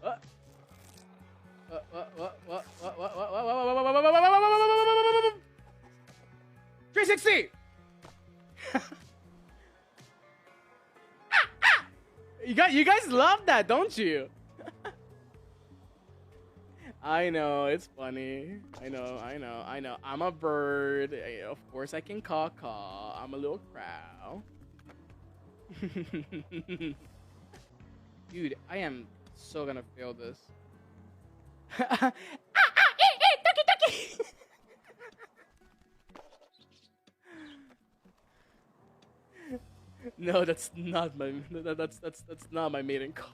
What? 360. You guys love that, don't you? I know, it's funny. I know. I'm a bird. Of course I can caw. I'm a little crow. Dude, I am so gonna fail this. No, that's not my that's not my maiden call.